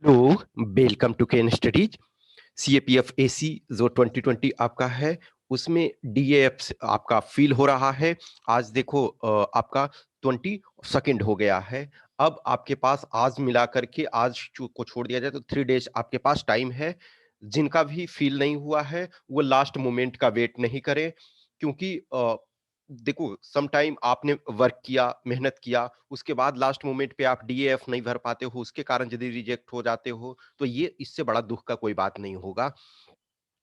Hello, welcome to Ken Studies. CAPF AC जो 2020 आपका है, उसमें डीएएफ आपका फील हो रहा है। आज देखो आपका 22nd हो गया है। अब आपके पास आज मिला करके आज को छोड़ दिया जाए तो 3 डेज आपके पास टाइम है। जिनका भी फील नहीं हुआ है वो लास्ट मोमेंट का वेट नहीं करें, क्योंकि देखो सम टाइम आपने वर्क किया, मेहनत किया, उसके बाद लास्ट मोमेंट पे आप डीएएफ नहीं भर पाते हो, उसके कारण यदि रिजेक्ट हो जाते हो तो ये इससे बड़ा दुख का कोई बात नहीं होगा।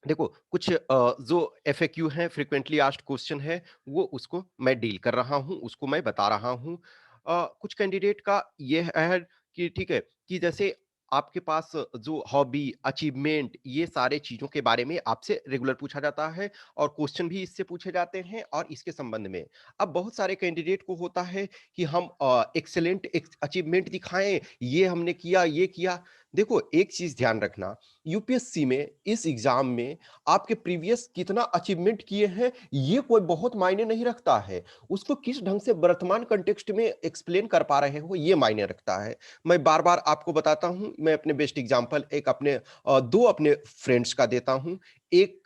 देखो कुछ जो एफएक्यू हैं, फ्रीक्वेंटली आस्क्ड क्वेश्चन है, वो उसको मैं डील कर रहा हूँ, उसको मैं बता रहा हूँ। कुछ कैंडिडेट का ये है कि ठीक है, कि जैसे आपके पास जो हॉबी, अचीवमेंट, ये सारे चीज़ों के बारे में आपसे रेगुलर पूछा जाता है और क्वेश्चन भी इससे पूछे जाते हैं और इसके संबंध में। अब बहुत सारे कैंडिडेट को होता है कि हम एक्सीलेंट अचीवमेंट दिखाएँ, ये हमने किया, ये किया। देखो एक चीज़ ध्यान रखना, यूपीएससी में इस एग्जाम में आपके प्रीवियस कितना अचीवमेंट किए हैं ये कोई बहुत मायने नहीं रखता है। उसको किस ढंग से वर्तमान कॉन्टेक्स्ट में एक्सप्लेन कर पा रहे हो ये मायने रखता है। मैं बार-बार आपको बताता हूं, मैं अपने बेस्ट एग्जांपल एक अपने दो अपने फ्रेंड्स का देता हूं। एक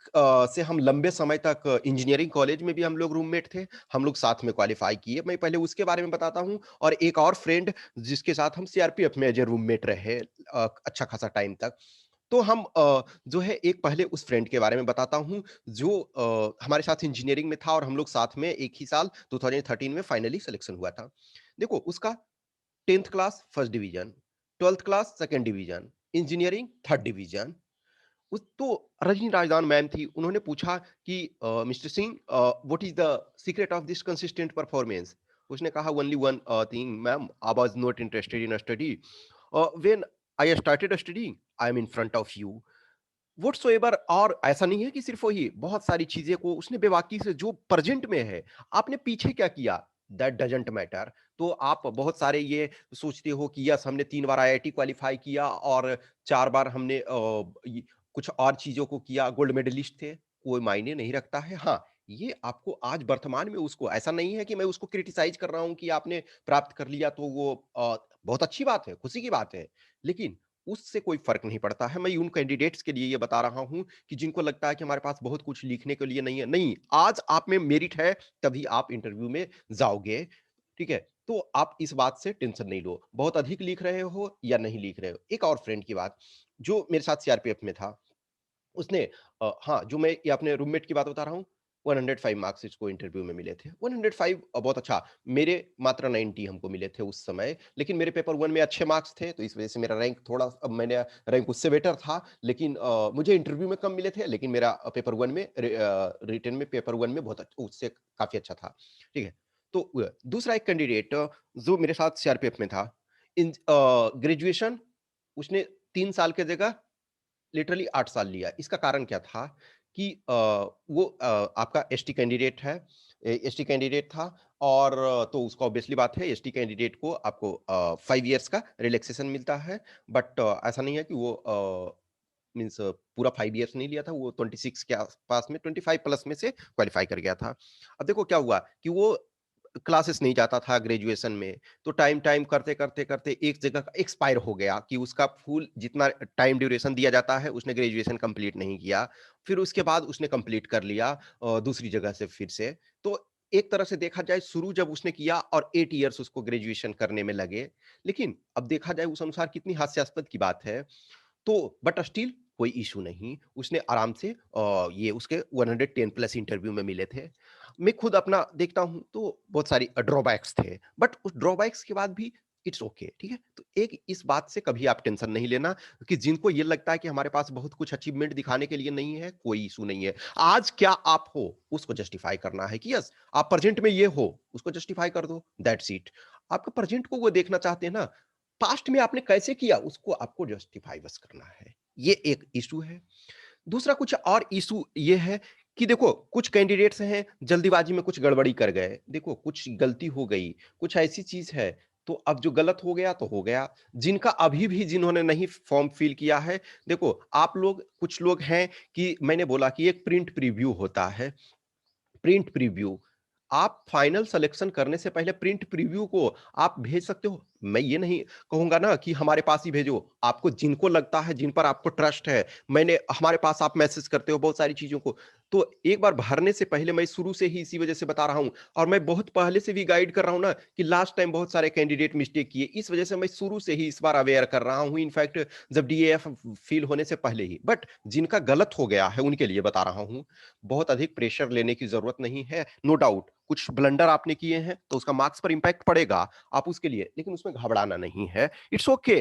से हम लंबे समय तक इंजीनियरिंग कॉलेज में भी हम लोग रूममेट थे, हम लोग साथ में क्वालिफाई किए। मैं पहले उसके बारे में बताता हूं और एक और फ्रेंड जिसके साथ हम सीआरपीएफ में एज ए रूममेट रहे अच्छा खासा टाइम तक। तो हम जो है एक पहले उस फ्रेंड के बारे में बताता हूँ जो हमारे साथ इंजीनियरिंग में था और हम लोग साथ में एक ही साल 2013 में फाइनली सिलेक्शन हुआ था। देखो उसका 10th class first division, 12th class second division, engineering third division. उस तो रजनी राजदान मैम थी, उन्होंने पूछा कि mister Singh what is the secret of this consistent performance. उसने कहा only one thing ma'am, I was not interested in study when I started studying I am in front of you whatsoever. और ऐसा नहीं है कि सिर्फ वही, बहुत सारी चीजें को उसने बेबाकी से जो प्रेजेंट में है, आपने पीछे क्या किया दैट डजंट मैटर। तो आप बहुत सारे ये सोचते हो कि यस हमने 3 बार आईआईटी क्वालिफाई किया और 4 बार हमने कुछ और चीजों को किया, गोल्ड मेडलिस्ट थे, कोई मायने नहीं रखता है। हाँ, ये आपको आज वर्तमान में उसको, ऐसा नहीं है कि मैं उसको क्रिटिसाइज कर रहा हूं कि आपने प्राप्त कर लिया तो वो बहुत अच्छी बात है, खुशी की बात है, लेकिन उससे कोई फ़र्क नहीं पड़ता है। मैं उन कैंडिडेट्स के लिए ये बता रहा हूँ कि जिनको लगता है कि हमारे पास बहुत कुछ लिखने के लिए नहीं है। नहीं, आज आप में मेरिट है, तभी आप इंटरव्यू में जाओगे, ठीक है? तो आप इस बात से टेंशन नहीं लो। बहुत अधिक लिख रहे हो या नहीं लिख रहे हो। एक और फ्रेंड की बात, जो मेरे साथ सीआरपीएफ में था, उसने हाँ, जो मैं ये अपने रूममेट की बात बता रहा हूँ, 105 मार्क्स इसको इंटरव्यू में मिले थे। 105 बहुत अच्छा, मेरे मात्र 90 हमको मिले थे उस समय, लेकिन मेरे पेपर 1 में अच्छे मार्क्स थे, तो इस वजह से मेरा रैंक थोड़ा मैंने रैंक उससे बेटर था, लेकिन मुझे इंटरव्यू में कम मिले थे, लेकिन मेरा पेपर 1 में रिटन में पेपर 1 में बहुत उससे काफ़ी अच्छा था, ठीक है? तो दूसरा एक कैंडिडेट जो मेरे साथ सीआरपीएफ में था, ग्रेजुएशन उसने 3 साल की जगह लिटरली 8 साल लिया। इसका कारण क्या था कि वो आपका एसटी कैंडिडेट है, एसटी कैंडिडेट था और तो उसका ऑब्वियसली बात है एसटी कैंडिडेट को आपको 5 इयर्स का रिलैक्सेशन मिलता है। बट ऐसा नहीं है कि वो मीन्स पूरा 5 इयर्स नहीं लिया था, वो 26 के आस-पास में 25 प्लस में से क्वालीफाई कर गया था। अब देखो क्या हुआ कि वो क्लासेस नहीं जाता था ग्रेजुएशन में, तो टाइम-टाइम करते-करते एक जगह का एक्सपायर हो गया कि उसका फुल जितना टाइम ड्यूरेशन दिया जाता है, उसने ग्रेजुएशन कंप्लीट नहीं किया। फिर उसके बाद उसने कंप्लीट कर लिया दूसरी जगह से फिर से। तो एक तरह से देखा जाए शुरू जब उसने किया और 8 इयर्स उसको ग्रेजुएशन करने में लगे। लेकिन अब देखा जाए उस अनुसार कितनी हास्यास्पद की बात है। तो बट स्टिल कोई इश्यू नहीं, उसने आराम से ये उसके 110 प्लस इंटरव्यू में मिले थे। मैं खुद अपना देखता हूँ तो बहुत सारी ड्रॉबैक्स थे, बट उस ड्रॉबैक्स के बाद भी इट्स ओके, ठीक है? तो एक इस बात से कभी आप टेंशन नहीं लेना कि जिनको ये लगता है कि हमारे पास बहुत कुछ अचीवमेंट दिखाने के लिए नहीं है, कोई इश्यू नहीं है। आज क्या आप हो, उसको जस्टिफाई करना है कि यस, आप प्रेज़ेंट में ये हो, उसको जस्टिफाई कर दो, दैट्स इट। आपका प्रेज़ेंट को वो देखना चाहते हैं ना, पास्ट में आपने कैसे किया, उसको आपको जस्टिफाई बस करना है। ये एक इश्यू है। दूसरा कुछ और इश्यू ये है कि देखो कुछ कैंडिडेट्स हैं जल्दीबाजी में कुछ गड़बड़ी कर गए। देखो कुछ गलती हो गई, कुछ ऐसी चीज़ है, तो अब जो गलत हो गया तो हो गया। जिनका अभी भी जिन्होंने नहीं फॉर्म फिल किया है, देखो आप लोग कुछ लोग हैं कि मैंने बोला कि एक प्रिंट प्रीव्यू होता है। प्रिंट प्रीव्यू, आप फाइनल सिलेक्शन करने से पहले प्रिंट प्रीव्यू को आप भेज सकते हो। मैं ये नहीं कहूँगा ना कि हमारे पास ही भेजो, आपको जिनको लगता है, जिन पर आपको ट्रस्ट है, मैंने हमारे पास आप मैसेज करते हो बहुत सारी चीज़ों को, तो एक बार भरने से पहले मैं शुरू से ही इसी वजह से बता रहा हूँ और मैं बहुत पहले से भी गाइड कर रहा हूँ ना कि लास्ट टाइम बहुत सारे कैंडिडेट मिस्टेक किए, इस वजह से मैं शुरू से ही इस बार अवेयर कर रहा हूँ, इनफैक्ट जब डीएएफ फ़ील होने से पहले ही। बट जिनका गलत हो गया है, उनके लिए बता रहा हूँ, बहुत अधिक प्रेशर लेने की ज़रूरत नहीं है, नो डाउट कुछ ब्लंडर आपने किए हैं, तो उसका मार्क्स पर इम्पैक्ट पड़ेगा, आप उसके लिए, लेकिन उसमें घबराना नहीं है, इट्स ओके।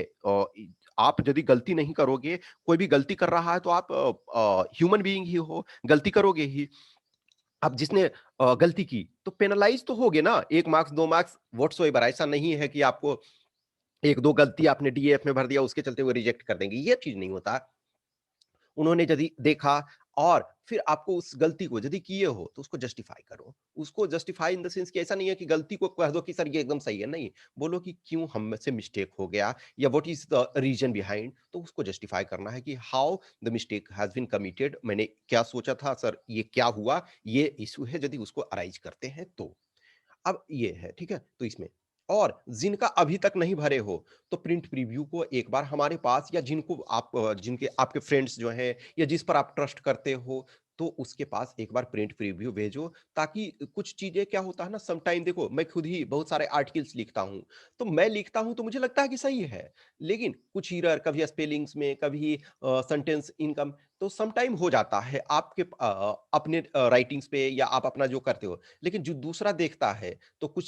आप यदि गलती नहीं करोगे, कोई भी गलती कर रहा है तो आप ह्यूमन बीइंग ही हो, गलती करोगे ही। अब जिसने गलती की, तो पेनलाइज़ तो होगे ना, 1 मार्क्स, 2 मार्क्स व्हाटसोएवर, ऐसा नहीं है कि आपको 1-2 गलती आपने डीएएफ में भर दिया, उसके चलते वो रिजेक्ट कर देंगे, ये चीज़ नहीं होता। उन्होंने यदि देखा और फिर आपको उस गलती को यदि किए हो तो उसको जस्टिफाई करो। उसको जस्टिफाई इन द सेंस कि ऐसा नहीं है कि गलती को कह दो कि सर ये एकदम सही है, नहीं। बोलो कि क्यों हम में से मिस्टेक हो गया या what is the reason behind, तो उसको जस्टिफाई करना है कि how the mistake has been committed, मैंने क्या सोचा था सर, ये क्या हुआ, ये इश्यू है, यदि उसको अराइज़ करते हैं तो। अब ये है, ठीक है? तो इसमें और जिनका अभी तक नहीं भरे हो, तो प्रिंट प्रीव्यू को एक बार हमारे पास या जिनको आप जिनके आपके फ्रेंड्स जो हैं या जिस पर आप ट्रस्ट करते हो, तो उसके पास एक बार प्रिंट प्रीव्यू भेजो, ताकि कुछ चीज़ें क्या होता है ना, सम टाइम देखो मैं खुद ही बहुत सारे आर्टिकल्स लिखता हूँ, तो मैं लिखता हूँ तो मुझे लगता है कि सही है, लेकिन कुछ एरर कभी स्पेलिंग्स में, कभी सेंटेंस इनकम, तो सम टाइम हो जाता है आपके अपने राइटिंग्स पे या आप अपना जो करते हो। लेकिन जो दूसरा देखता है तो कुछ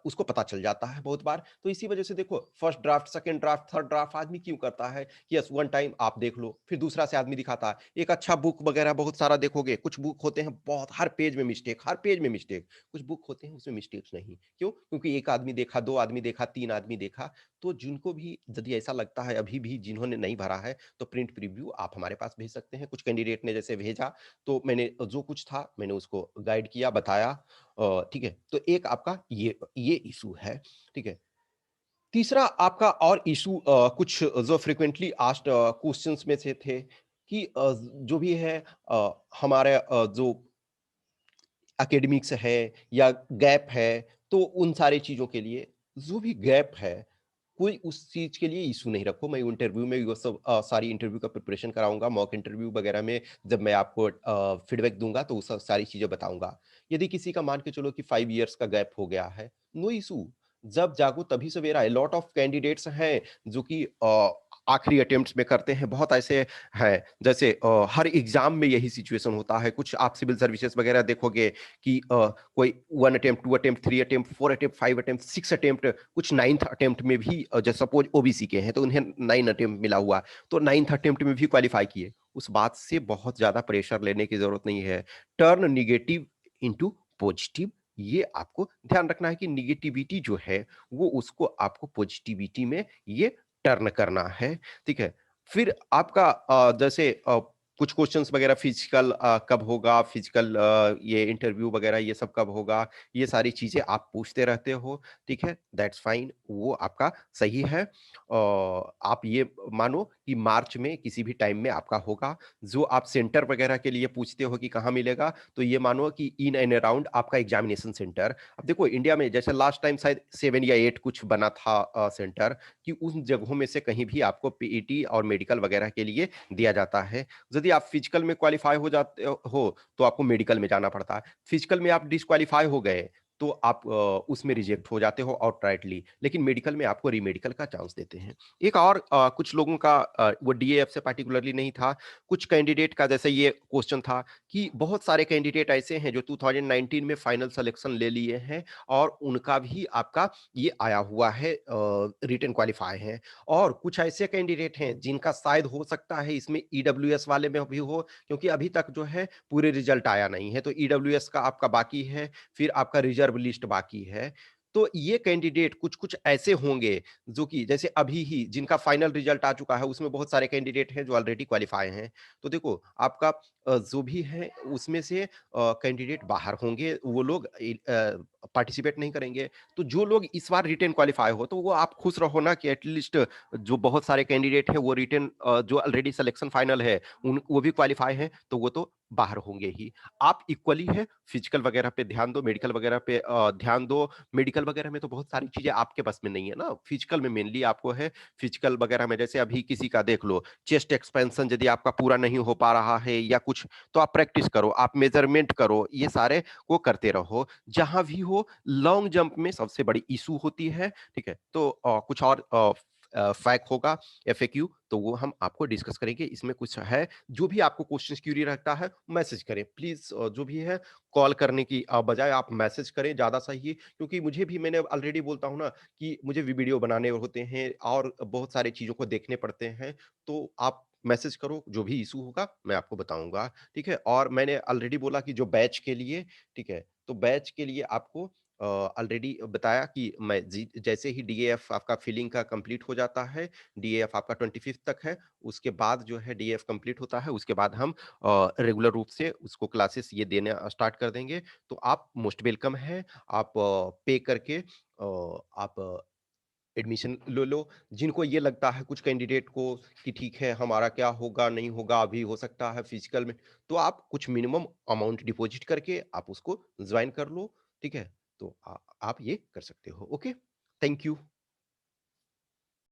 उसको पता चल जाता है बहुत बार। तो इसी वजह से देखो first draft, second draft, third draft आदमी क्यों करता है कि यस वन टाइम आप देख लो, फिर दूसरा से आदमी दिखाता है। एक अच्छा बुक वगैरह बहुत सारा देखोगे, कुछ बुक होते हैं बहुत हर पेज में मिस्टेक, हर पेज में मिस्टेक। कुछ बुक होते हैं उसमें मिस्टेक्स नहीं। क्यों? क्योंकि 1 आदमी देखा, 2 आदमी देखा, 3 आदमी देखा, तो जिनको भी यदि ऐसा लगता है अभी भी जिन्होंने नहीं भरा है, तो प्रिंट प्रीव्यू आप हमारे पास भेज सकते हैं। कुछ कैंडिडेट ने जैसे भेजा, तो मैंने जो कुछ था मैंने उसको गाइड किया, बताया, ठीक है? तो एक आपका ये इश्यू है, ठीक है? तीसरा आपका और इश्यू कुछ जो फ्रीक्वेंटली आस्क्ड क्वेश्चन्स में से थे कि जो भी है हमारे जो एकेडमिक्स है या गैप है, तो उन सारी चीज़ों के लिए जो भी गैप है, कोई उस चीज़ के लिए इश्यू नहीं रखो। मैं इंटरव्यू में वो सब सारी इंटरव्यू का प्रिपरेशन कराऊँगा, मॉक इंटरव्यू वगैरह में जब मैं आपको फीडबैक दूँगा तो वो सब सारी चीज़ें बताऊँगा। यदि किसी का मान के चलो कि 5 इयर्स का गैप हो गया है, नो इश्यू, जब जागो तभी सवेरा है। लॉट ऑफ कैंडिडेट्स हैं जो कि आखिरी अटेम्प्ट्स में करते हैं, बहुत ऐसे हैं, जैसे हर एग्ज़ाम में यही सिचुएशन होता है। कुछ आप सिविल सर्विसेज़ वगैरह देखोगे कि कोई 1 attempt, 2 attempt, 3 attempt, 4 attempt, 5 attempt, 6 attempt, कुछ 9th अटेम्प्ट में भी जैसे सपोज़ ओबीसी के हैं, तो उन्हें 9 अटेम्प्ट मिला हुआ, तो 9th अटेम्प्ट में भी क्वालीफाई किए। उस बात से बहुत ज़्यादा प्रेशर लेने की ज़रूरत नहीं है। टर्न नेगेटिव इंटू पॉजिटिव, ये आपको ध्यान रखना है कि नेगेटिविटी जो है, वो उसको आपको पॉजिटिविटी में ये टर्न करना है, ठीक है? फिर आपका जैसे कुछ क्वेश्चंस वगैरह फिजिकल कब होगा, फिजिकल ये इंटरव्यू वगैरह ये सब कब होगा, ये सारी चीज़ें आप पूछते रहते हो, ठीक है? दैट्स फाइन, वो आपका सही है। आप ये मानो कि मार्च में किसी भी टाइम में आपका होगा। जो आप सेंटर वगैरह के लिए पूछते हो कि कहाँ मिलेगा, तो ये मानो कि इन एंड अराउंड आपका एग्जामिनेशन सेंटर। अब देखो इंडिया में जैसे लास्ट टाइम शायद 7 या 8 कुछ बना था सेंटर, कि उन जगहों में से कहीं भी आपको पीईटी और मेडिकल वगैरह के लिए दिया जाता है। यदि आप फिजिकल में क्वालीफाई हो जाते हो, तो आपको मेडिकल में जाना पड़ता है। फिजिकल में आप डिस्क्वालीफाई हो गए, तो आप उसमें रिजेक्ट हो जाते हो आउटराइटली, लेकिन मेडिकल में आपको रीमेडिकल का चांस देते हैं। एक और कुछ लोगों का वो डीएएफ से पार्टिकुलरली नहीं था, कुछ कैंडिडेट का जैसे ये क्वेश्चन था कि बहुत सारे कैंडिडेट ऐसे हैं जो 2019 में फाइनल सिलेक्शन ले लिए हैं और उनका भी आपका ये आया हुआ है, रिटन क्वालीफाई है, और कुछ ऐसे कैंडिडेट हैं जिनका शायद हो सकता है इसमें ईडब्ल्यूएस वाले में भी हो, क्योंकि अभी तक जो है पूरे रिजल्ट आया नहीं है, तो ईडब्ल्यूएस का आपका बाकी है, फिर आपका रिजर्व लिस्ट बाकी है। तो ये कैंडिडेट कुछ-कुछ ऐसे होंगे जो कि जैसे अभी ही जिनका फाइनल रिजल्ट आ चुका है, उसमें बहुत सारे कैंडिडेट हैं जो ऑलरेडी क्वालीफाई हैं। तो देखो आपका जो भी है उसमें से कैंडिडेट बाहर होंगे, वो लोग पार्टिसिपेट नहीं करेंगे। तो जो लोग इस बार रिटेन क्वालीफाई हो, तो वो आप खुश रहो ना कि एट लीस्ट जो बहुत सारे कैंडिडेट हैं वो रिटेन जो ऑलरेडी सिलेक्शन फाइनल है, उन वो भी क्वालीफाई हैं, तो वो तो बाहर होंगे ही। आप इक्वली है फिजिकल वगैरह पे ध्यान दो, मेडिकल वगैरह पे ध्यान दो। मेडिकल वगैरह में तो बहुत सारी चीज़ें आपके बस में नहीं है ना, फिजिकल में मेनली आपको है। फिजिकल वगैरह में जैसे अभी किसी का देख लो, चेस्ट एक्सपेंशन यदि आपका पूरा नहीं हो पा रहा है या कुछ, तो आप प्रैक्टिस करो, आप मेजरमेंट करो, ये सारे वो करते रहो। जहाँ भी हो, लॉन्ग जंप में सबसे बड़ी इश्यू होती है, ठीक है? तो कुछ और फैक्ट होगा, एफएक्यू, तो वो हम आपको डिस्कस करेंगे। इसमें कुछ है, जो भी आपको क्वेश्चंस क्यूरी रहता है, मैसेज करें प्लीज़। जो भी है कॉल करने की बजाय आप मैसेज करें, ज़्यादा सही है। क्योंकि मुझे भी, मैंने ऑलरेडी बोलता हूँ ना कि मुझे भी वीडियो बनाने होते हैं और बहुत सारी चीज़ों को देखने पड़ते हैं, तो आप मैसेज करो, जो भी इश्यू होगा मैं आपको बताऊँगा, ठीक है? और मैंने ऑलरेडी बोला कि जो बैच के लिए, ठीक है? तो बैच के लिए आपको ऑलरेडी बताया कि मैं जी जैसे ही डीएएफ आपका फिलिंग का कंप्लीट हो जाता है, डीएएफ आपका 25th तक है, उसके बाद जो है डीएएफ कंप्लीट होता है, उसके बाद हम रेगुलर रूप से उसको क्लासेस ये देना स्टार्ट कर देंगे। तो आप मोस्ट वेलकम हैं, आप पे करके आप एडमिशन ले लो। जिनको ये लगता है कुछ कैंडिडेट को कि ठीक है हमारा क्या होगा, नहीं होगा, अभी हो सकता है फिजिकल में, तो आप कुछ मिनिमम अमाउंट डिपॉजिट करके आप उसको ज्वाइन कर लो, ठीक है? तो आप ये कर सकते हो। Okay, thank you.